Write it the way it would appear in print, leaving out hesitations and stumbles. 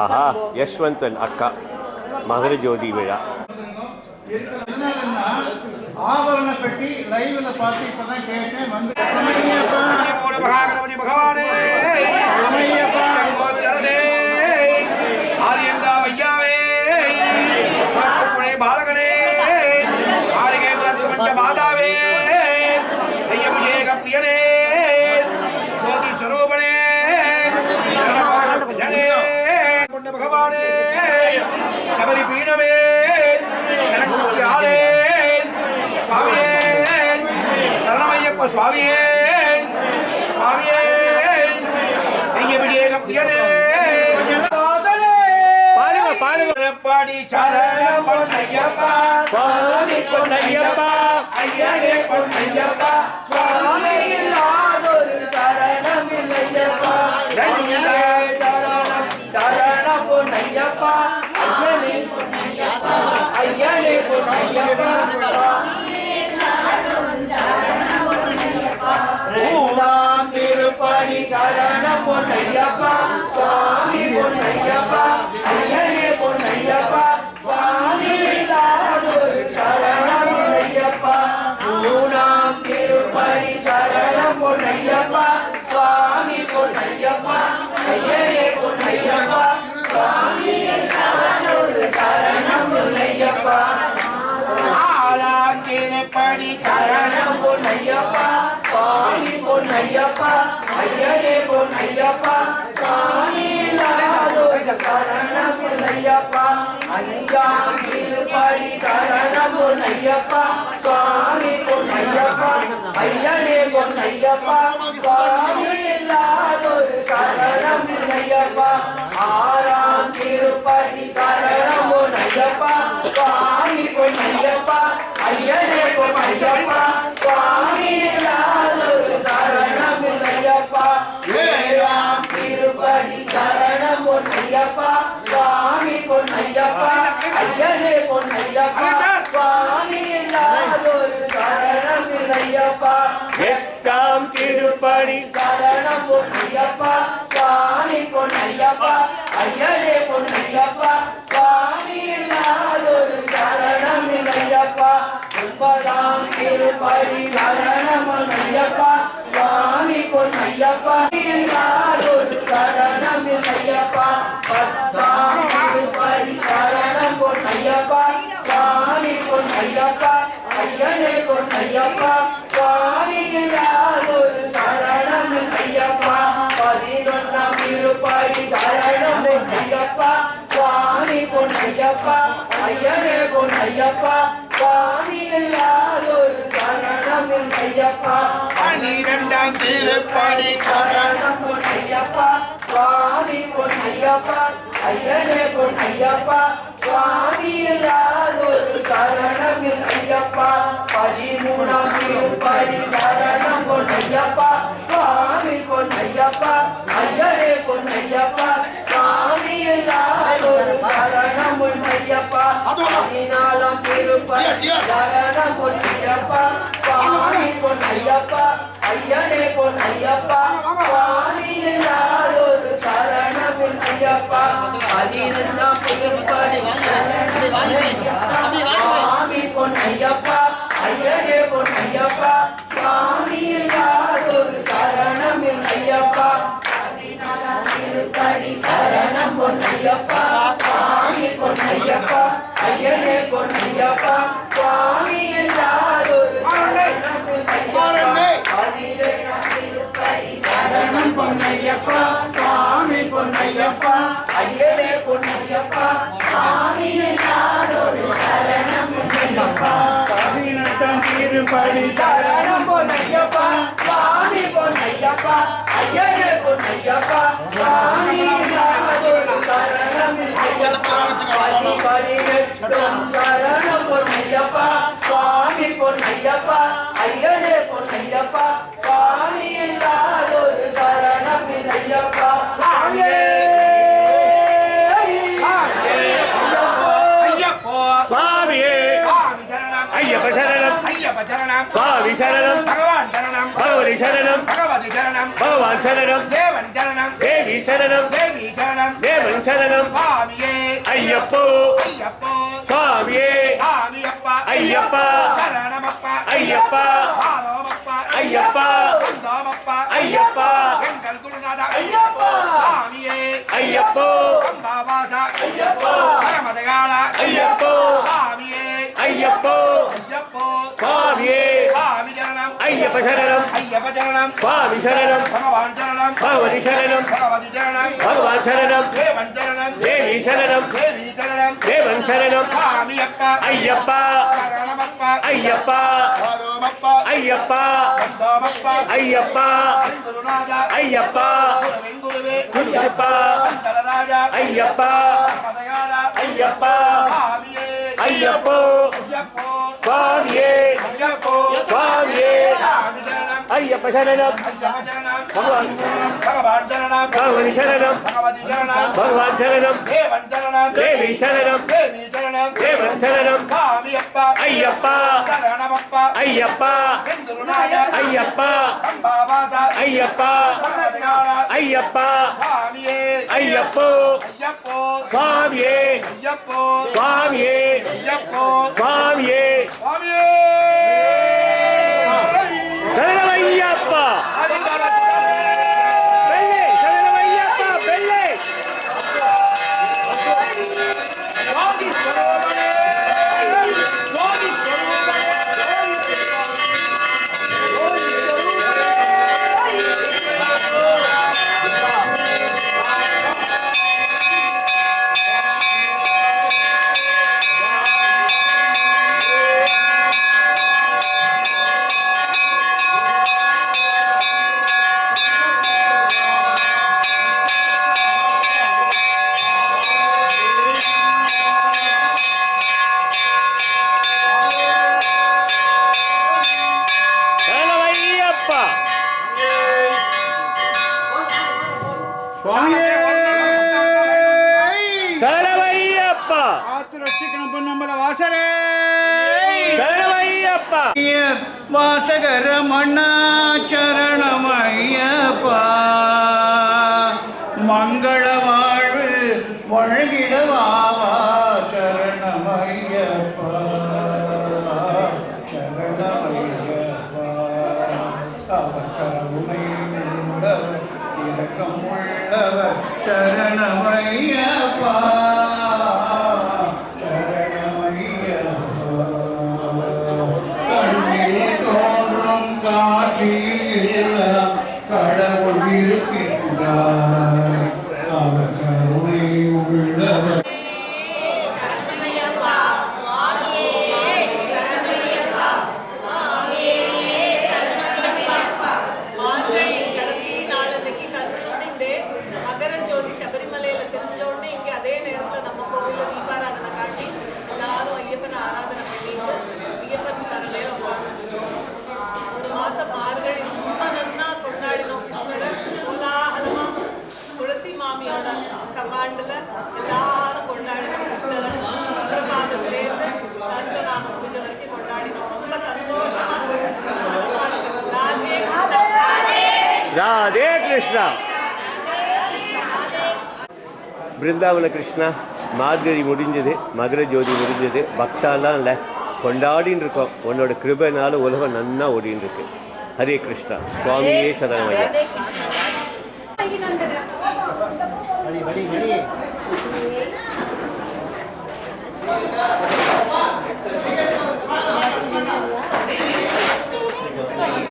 ஆஹா, யஷ்வந்தன் அக்கா மகர ஜோதி விழா. ஆபரண பெட்டி லைவ்ல பார்த்து இப்பதான் கேட்டேன். வந்து பகவானே ஆரியந்தா வையாவே பாலகனே ஆரிகே மாதாவே ஐயபிஷேக பிரியனே ஜோதி ஸ்வரூபனே பகவானே சபரி பீடமே எனக்கு ஆளே சுவாமியே சரணமையப்ப சுவாமியே சுவாமியே ஐயபிஷேக பிரியனே பாடி சரணம் பொன்னையப்பா சுவாமி பொன்னையப்பா ஐயனே பொன்னையப்பா சுவாமி இல்லாதொரு சரணம் இல்லையப்பா சரணம் சரணம் பொன்னையப்பா ஐயனே பொன்னையப்பா ஐயனே பொன்னையப்பா ரெண்டாம் திருப்படி சரணம் பொன்னையப்பா சுவாமி பொன்னையப்பா ஐயனே பொன்னையப்பா சுவாமி இல்லாதொரு சரணம் இல்லையப்பா மூணாம் திருப்படி சரணம் பொன்னையப்பா சுவாமி பொன்னையப்பா ஐயனே பொன்னையப்பா சுவாமி இல்லாதொரு சரணம் இல்லையப்பா ஆறாம் திருப்படி சரணம் பொன்னையப்பா சுவாமி பொன்னையப்பா ஐயனே பொன்னையப்பா சுவாமி இல்லாதொரு சரணம் இல்லையப்பா அஞ்சாம் திருப்படி சரணம் பொன்னையப்பா சுவாமி பொன்னையப்பா ஐயனே பொன்னையப்பா சுவாமி இல்லாதொரு சரணம் இல்லையப்பா ஆறாம் திருப்படி சரணம் பொன்னையப்பா சுவாமி பொன்னையப்பா ஐயனே பொன்னையப்பா சுவாமி இல்லாதொரு சரணம் இல்லையப்பா ஏழாம் திருப்படி சரணம் பொன்னையப்பா சுவாமி பொன்னையப்பா ஐயனே பொன்னையப்பா சுவாமி இல்லாதொரு சரணம் இல்லையப்பா எட்டாம் திருப்படி சரணம் பொன்னையப்பா சுவாமி பொன்னையப்பா ஐயனே பொன்னையப்பா சுவாமி இல்லாதொரு சரணம் இல்லையப்பா ஒன்பதாம் திருப்படி சரணம் பொன்னையப்பா சுவாமி பொன்னையப்பா இல்லாதொரு சரணம் இல்லையப்பா பத்தாம் திருப்படி சரணம் பொன்னையப்பா சுவாமி பொன்னையப்பா ஐயனே பொன்னையப்பா சுவாமி இல்லாதொரு சரணம் இல்லையப்பா பதினொன்னாம் திருப்படி சரணம் பொன்னையப்பா சுவாமி பொன்னையப்பா ஐயனே பொன்னையப்பா சுவாமி இல்லாதொரு சரணம் இல்லையப்பா பன்னிரெண்டாம் திருப்படி சரணம் பொன்னையப்பா சுவாமி பொன்னையப்பா ஐயனே பொன்னையப்பா சுவாமி இல்லாதொரு சரணம் இல்லையப்பா பதிமூணாம் திருப்படி சரணம் பொன்னையப்பா சுவாமி பொன்னையப்பா ஐயனே பொன்னையப்பா சுவாமி இல்லாதொரு சரணம் பொன்னையப்பா பதினாலாம் திருப்படி சரணம் பொன்னையப்பா சுவாமி பொன்னையப்பா ஐயனே பொன்னையப்பா சுவாமி இல்லாதொரு சரணம் இல்லையப்பா பதினெட்டாம் திருப்படி சுவாமி பொன்னையப்பா ஐயனே பொன்னையப்பா சுவாமி இல்லாதொரு சரணம் இல்லையப்பா திருப்படி சரணம் பொன்னையப்பா சுவாமி பொன்னையப்பா ஐயனே பொன்னையப்பா சுவாமி இல்லாதொரு சரணம் இல்லையப்பா பதினெட்டாம் திருப்படி சரணம் பொன்னையப்பா சுவாமி பொன்னையப்பா ஐயனே பொன்னையப்பா சுவாமி இல்லாதொரு சரணம் இல்லையப்பா பதினெட்டாம் திருப்படி சரணம் பொன்னையப்பா சுவாமி பொன்னையப்பா ஐயனே பொன்னையப்பா சுவாமி இல்லாதொரு சரணம் இல்லையப்பா பதினெட்டாம் சரணம் பொன்னையப்பா சுவாமி பொன்னையப்பா ஐயனே பொன்னையப்பா சுவாமி இல்லாதொரு சரணம் இல்லையப்பா சுவாமியே சுவாமியே ஐயப்ப சரணம் ஐயப்ப சரணம் சுவாமி சரணம் பகவான் சரணம் பகவதி சரணம் பகவதி சரணம் பகவான் சரணம் தேவன் சரணம் தேவி சரணம் தேவி சரணம் தேவன் சரணம் சுவாமியே ஐயப்போ ஐயப்போ சுவாமியே சாமியப்பா ஐயப்பா சரணமப்பா ஐயப்பா பாலோமப்பா ஐயப்பா வந்தோமப்பா ஐயப்பா எங்கள் குருநாதா ஐயப்பா சாமியே ஐயப்போ அம்பாவாசா ஐயப்போ பரமதயாளா ஐயப்போ சாமியே ஐயப்போ ஐயப்போ சுவாமியே சாமி சரணம் ஐயப்ப சரணம் ஐயப்ப சரணம் சுவாமி சரணம் பகவான் சரணம் பகவதி சரணம் பகவதி சரணம் பகவான் சரணம் தேவன் சரணம் தேவி சரணம் தேவி சரணம் தேவன் சரணம் சாமியப்பா ஐயப்பா சரணமப்பா ஐயப்பா பாலோமப்பா ஐயப்பா வந்தோமப்பா ஐயப்பா குருநாதா ஐயப்பா வெங்குருவே ஐயப்பா தலராஜா ஐயப்பா பரமதயாளா ஐயப்பா சாமியே ஐயப்போ ஐயப்போ சுவாமியே ஐயப்போ சுவாமியே சாமி சரணம் ஐயப்ப சரணம் ஐயப்ப சரணம் பகவான் பகவான் சரணம் பகவதி சரணம் பகவதி சரணம் பகவான் சரணம் தேவன் சரணம் தேவி சரணம் தேவி சரணம் தேவன் சரணம் சாமியப்பா ஐயப்பா சரணமப்பா ஐயப்பா வெங்குருநாதா ஐயப்பா அம்பாவாசா ஐயப்பா பரமதயாளா ஐயப்பா சாமியே ஐயப்போ ஐயப்போ சுவாமியே ஐயப்போ சுவாமியே ஐயப்போ சுவாமியே சுவாமியே சரணமையப்பா பெல்லே சரணமையப்பா பெல்லே சுவாமி ஸ்வரூபமே சுவாமி ஸ்வரூபமே சரணமையப்பா சரணமையப்பா காத்து ரட்சிக்கணும் பொன்னம்பல வாசரே சரணமையப்பா வாசகர மண்ணாச்சரணமையப்பா மங்கள வாழ்வு வழங்கிடவாவா சரணமையப்பா சரணமையப்பா அவர் கருணை உள்ளவர் இரக்கம் உள்ளவர் சரணமையப்பா கண்ணில் தோன்றும் காட்சியில் கடவுள் இருக்கின்றார் அவர் கருணை உள்ளவர் மார்கழி கடைசி நாள் அன்னைக்கு கல்லுண்டிண்டே மகர ஜோதி சபரிமலையில தெரிஞ்ச உடனே இங்க அதே நேரத்துல நம்ம கோவில்ல தீபாராதனை காட்டி எல்லாரும் ஐயப்பனை ஆராதனை பண்ணிட்டு ஐயப்பன் ஸ்மரணையில உட்கார்ந்துருக்கோம். ஒரு மாசம் மார்கழி ரொம்ப நன்னா கொண்டாடினோம் கிருஷ்ணரை கோலாகலமா துளசி மாமியோட கமாண்டுல எல்லாரும் கொண்டாடினோம் கிருஷ்ணரை சுப்பிரபாதத்திலேருந்து சாஸ்திரநாம பூஜை வரைக்கும் கொண்டாடினோம். ரொம்ப சந்தோஷமா ராதே ராதே கிருஷ்ணா பிருந்தாவன கிருஷ்ணா மார்கழி முடிஞ்சது மகர ஜோதி முடிஞ்சது பக்தாலாம் இல்லை கொண்டாடின்னு இருக்கோம் உன்னோட கிருபைனால உலகம் நன்னா ஓடின்னு இருக்கு ஹரே கிருஷ்ணா சுவாமியே சரணமையா